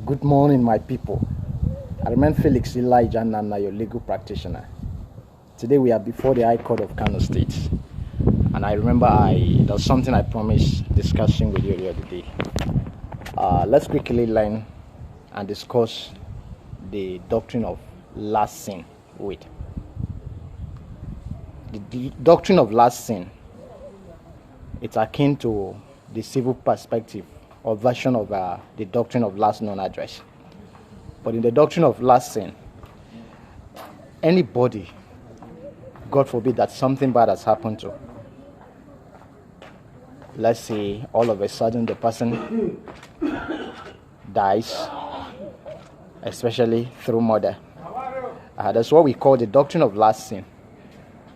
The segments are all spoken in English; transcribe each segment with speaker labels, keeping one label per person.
Speaker 1: Good morning, my people. I remain Felix Elijah Nana, your legal practitioner. Today we are before the High Court of Kano State, and I remember there's something I promised discussing with you the other day. Let's quickly learn and discuss the doctrine of last sin. The doctrine of last sin, it's akin to the civil perspective or version of the doctrine of last known address. But in the doctrine of last sin, anybody, God forbid that something bad has happened to, let's say all of a sudden the person dies, especially through murder. That's what we call the doctrine of last sin.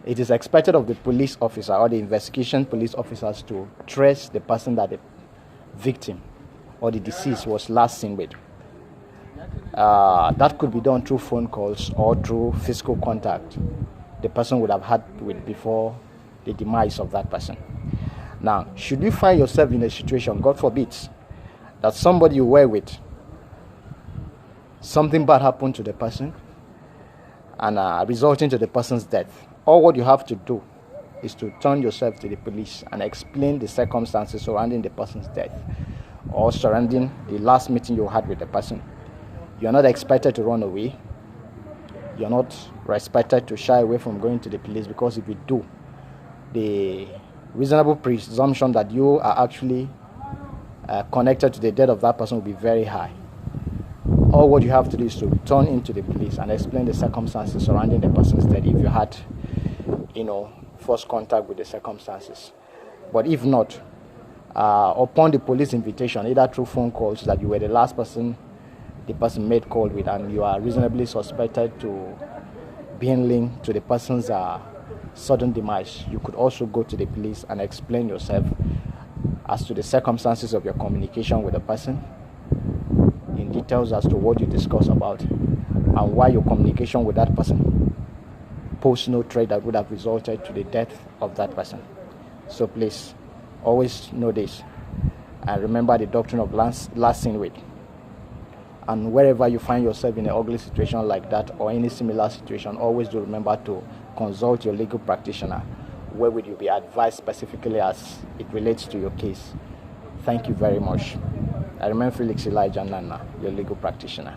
Speaker 1: It is expected of the police officer or the investigation police officers to trace the person that the victim or the deceased was last seen with. That could be done through phone calls or through physical contact the person would have had with before the demise of that person. Now, should you find yourself in a situation, God forbid, that somebody you were with, something bad happened to the person and resulting to the person's death, all what you have to do is to turn yourself to the police and explain the circumstances surrounding the person's death or surrounding the last meeting you had with the person. You're not expected to run away. You're not expected to shy away from going to the police, because if you do, the reasonable presumption that you are actually connected to the death of that person will be very high. All what you have to do is to turn into the police and explain the circumstances surrounding the person's death if you had, first contact with the circumstances. But if not, upon the police invitation, either through phone calls that you were the last person the person made call with and you are reasonably suspected to being linked to the person's sudden demise, you could also go to the police and explain yourself as to the circumstances of your communication with the person in details as to what you discuss about and why your communication with that person posed no threat that would have resulted to the death of that person. So please, always know this and remember the doctrine of last seen with. And wherever you find yourself in an ugly situation like that or any similar situation, always do remember to consult your legal practitioner, where will you be advised specifically as it relates to your case. Thank you very much. I remain Felix Elijah Nana, your legal practitioner.